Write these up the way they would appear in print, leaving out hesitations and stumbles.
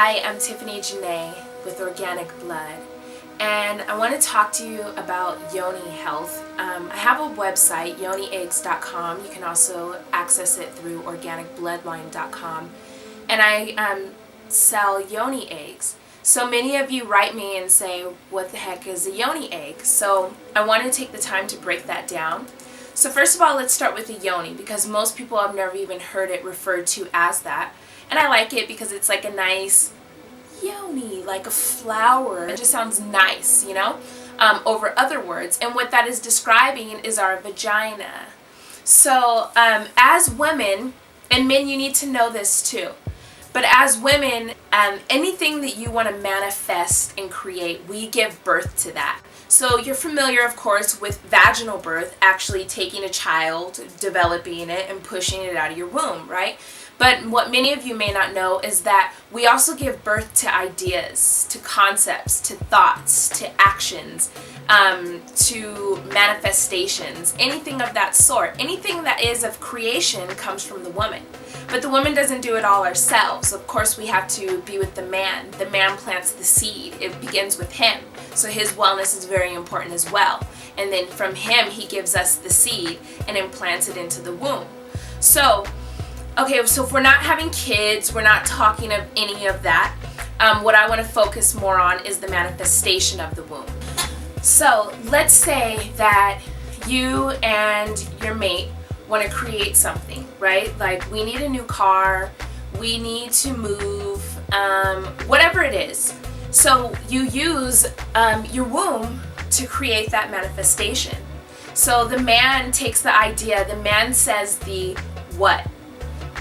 Hi, I'm Tiffany Janay with Organic Blood, and I want to talk to you about Yoni Health. I have a website, yonieggs.com. You can also access it through organicbloodline.com, and I sell Yoni eggs. So many of you write me and say, what the heck is a Yoni egg? So I want to take the time to break that down. So first of all, let's start with the Yoni, because most people have never even heard it referred to as that. And I like it because it's like a nice yoni, like a flower. It just sounds nice, you know, over other words. And what that is describing is our vagina. So as women, and men, you need to know this too, but as women, anything that you want to manifest and create, we give birth to that. So you're familiar, of course, with vaginal birth, actually taking a child, developing it, and pushing it out of your womb, right? But what many of you may not know is that we also give birth to ideas, to concepts, to thoughts, to actions, to manifestations, anything of that sort. Anything that is of creation comes from the woman. But the woman doesn't do it all ourselves. Of course, we have to be with the man. The man plants the seed. It begins with him. So his wellness is very important as well. And then from him, he gives us the seed and implants it into the womb. So if we're not having kids, we're not talking of any of that. What I want to focus more on is the manifestation of the womb. So let's say that you and your mate want to create something, right? Like we need a new car, we need to move, whatever it is. So you use your womb to create that manifestation. So the man takes the idea, the man says the what,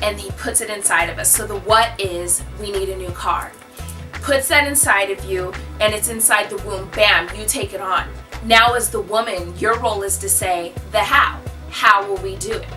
and he puts it inside of us. So the what is, we need a new car. Puts that inside of you, and it's inside the womb. Bam, you take it on. Now as the woman, your role is to say the how. How will we do it?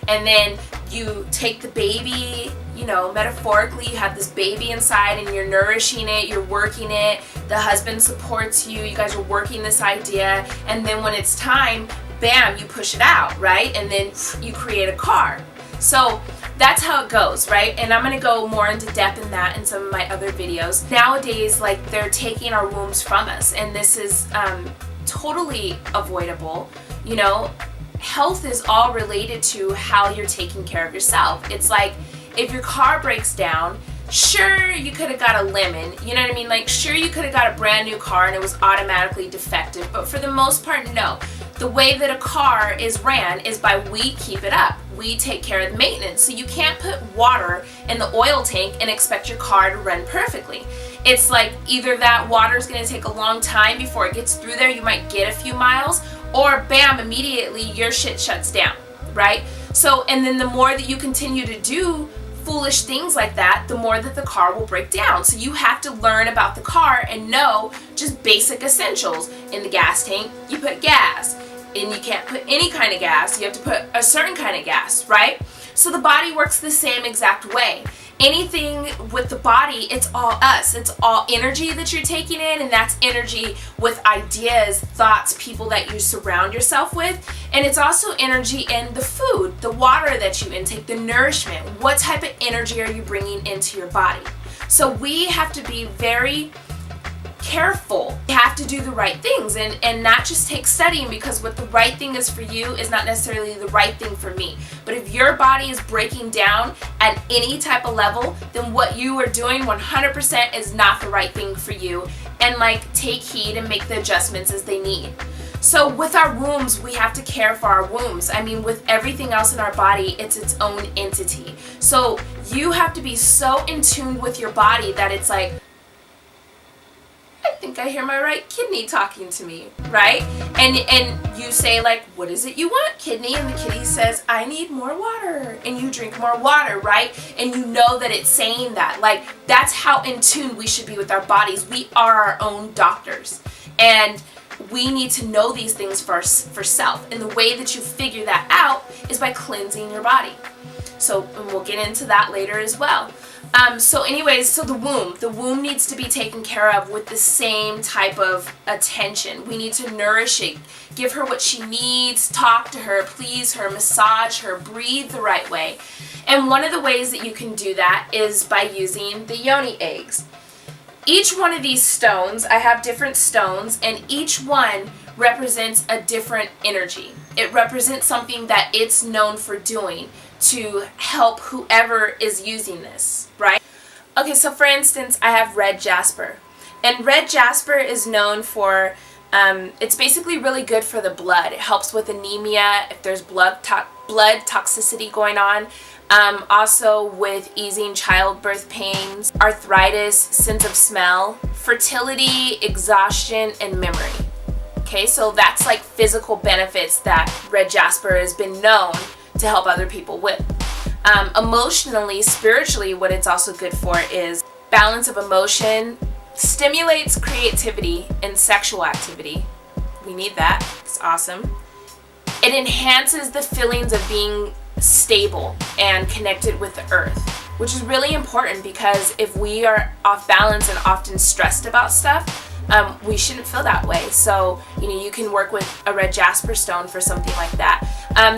And then you take the baby, you know, metaphorically, you have this baby inside and you're nourishing it, you're working it, the husband supports you, you guys are working this idea, and then when it's time, bam, you push it out, right? And then you create a car. So that's how it goes, right? And I'm going to go more into depth in that in some of my other videos. Nowadays, like, they're taking our wombs from us, and this is totally avoidable. You know, health is all related to how you're taking care of yourself. It's like if your car breaks down, sure, you could have got a lemon, you know what I mean? Like, sure, you could have got a brand new car and it was automatically defective, but for the most part, no. The way that a car is ran is by we keep it up. We take care of the maintenance. So you can't put water in the oil tank and expect your car to run perfectly. It's like either that water is going to take a long time before it gets through there, you might get a few miles, or bam, immediately your shit shuts down, right? So, and then the more that you continue to do foolish things like that, the more that the car will break down. So you have to learn about the car and know just basic essentials. In the gas tank, you put gas, and you can't put any kind of gas. You have to put a certain kind of gas, right? So the body works the same exact way. Anything with the body, it's all us. It's all energy that you're taking in, and that's energy with ideas, thoughts, people that you surround yourself with. And it's also energy in the food, the water that you intake, the nourishment. What type of energy are you bringing into your body? So we have to be very careful. You have to do the right things and not just take studying, because what the right thing is for you is not necessarily the right thing for me. But if your body is breaking down at any type of level, then what you are doing 100% is not the right thing for you. And like, take heed and make the adjustments as they need. So with our wombs, we have to care for our wombs. I mean, with everything else in our body, it's its own entity. So you have to be so in tune with your body that it's like, I think I hear my right kidney talking to me, right? And you say like, what is it you want, kidney? And the kidney says, I need more water. And you drink more water, right? And you know that it's saying that. Like, that's how in tune we should be with our bodies. We are our own doctors. And we need to know these things for self. And the way that you figure that out is by cleansing your body. So, and we'll get into that later as well. So anyways, so the womb needs to be taken care of with the same type of attention. We need to nourish it, give her what she needs, talk to her, please her, massage her, breathe the right way. And one of the ways that you can do that is by using the Yoni eggs. Each one of these stones, I have different stones, and each one represents a different energy. It represents something that it's known for doing to help whoever is using this, right? Okay, so for instance, I have red jasper. And red jasper is known for, it's basically really good for the blood. It helps with anemia, if there's blood toxicity going on. Also with easing childbirth pains, arthritis, sense of smell, fertility, exhaustion, and memory. Okay, so that's like physical benefits that red jasper has been known to help other people with. Emotionally, spiritually, what it's also good for is balance of emotion, stimulates creativity and sexual activity. We need that. It's awesome. It enhances the feelings of being stable and connected with the earth, which is really important because if we are off balance and often stressed about stuff, we shouldn't feel that way. So, you can work with a red jasper stone for something like that.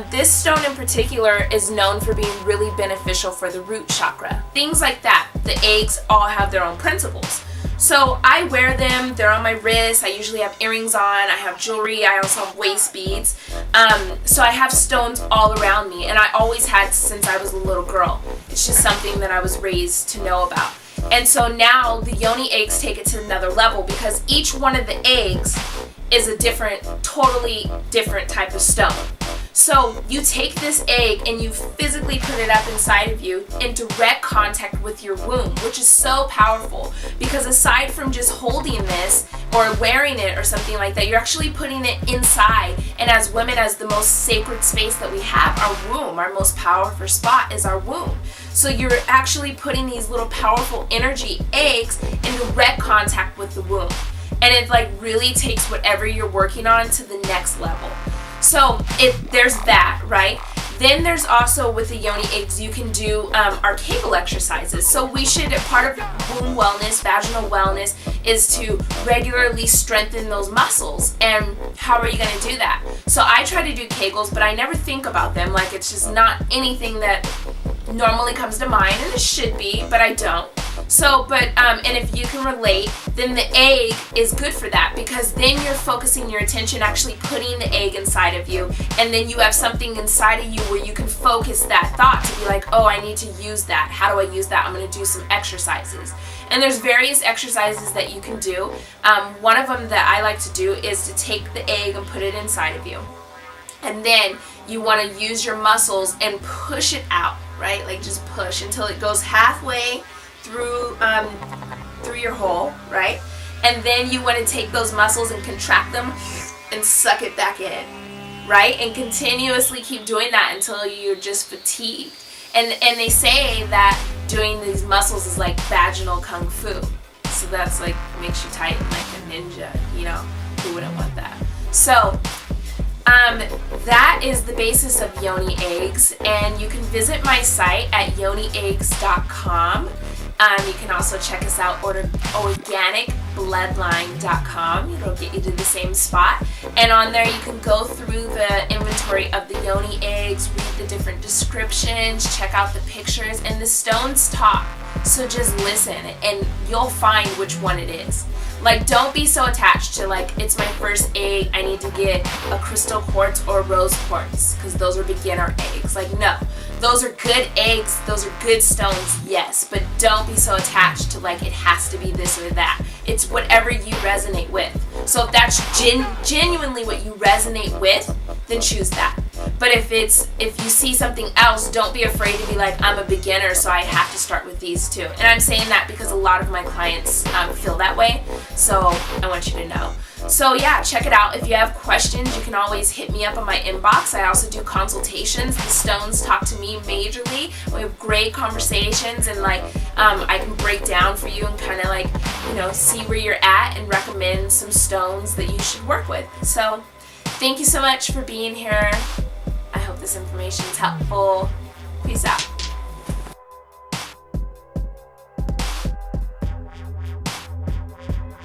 This stone in particular is known for being really beneficial for the root chakra. Things like that. The eggs all have their own principles. So I wear them, they're on my wrist, I usually have earrings on, I have jewelry, I also have waist beads. So I have stones all around me, and I always had since I was a little girl. It's just something that I was raised to know about. And so now the Yoni eggs take it to another level because each one of the eggs is a totally different type of stone. So you take this egg and you physically put it up inside of you in direct contact with your womb, which is so powerful because aside from just holding this or wearing it or something like that, you're actually putting it inside. And as women, as the most sacred space that we have, our womb, our most powerful spot is our womb. So you're actually putting these little powerful energy eggs in direct contact with the womb. And it really takes whatever you're working on to the next level. So there's that, right? Then there's also with the Yoni eggs, you can do our Kegel exercises. So part of womb wellness, vaginal wellness, is to regularly strengthen those muscles. And how are you going to do that? So I try to do Kegels, but I never think about them. It's just not anything that normally comes to mind, and it should be, but I don't. So, and if you can relate, then the egg is good for that because then you're focusing your attention, actually putting the egg inside of you, and then you have something inside of you where you can focus that thought to be like, oh, I need to use that. How do I use that? I'm going to do some exercises. And there's various exercises that you can do. One of them that I like to do is to take the egg and put it inside of you. And then you want to use your muscles and push it out, right? Just push until it goes halfway through your hole, right? And then you want to take those muscles and contract them and suck it back in, right? And continuously keep doing that until you're just fatigued. And they say that doing these muscles is like vaginal kung fu. So that's makes you tighten like a ninja, who wouldn't want that? So that is the basis of Yoni Eggs, and you can visit my site at yonieggs.com. You can also check us out organicbloodline.com. It'll get you to the same spot. And on there you can go through the inventory of the Yoni eggs, read the different descriptions, check out the pictures, and the stones talk. So just listen and you'll find which one it is. Don't be so attached to it's my first egg, I need to get a crystal quartz or rose quartz because those are beginner eggs. No, those are good eggs, those are good stones, yes, but don't be so attached to it has to be this or that. It's whatever you resonate with. So if that's genuinely what you resonate with, then choose that. But if you see something else, don't be afraid to be I'm a beginner, so I have to start with these two. And I'm saying that because a lot of my clients feel that way, so I want you to know. So yeah, check it out. If you have questions, you can always hit me up on my inbox. I also do consultations. The stones talk to me majorly. We have great conversations, and I can break down for you and kind of see where you're at and recommend some stones that you should work with. So thank you so much for being here. I hope this information is helpful. Peace out.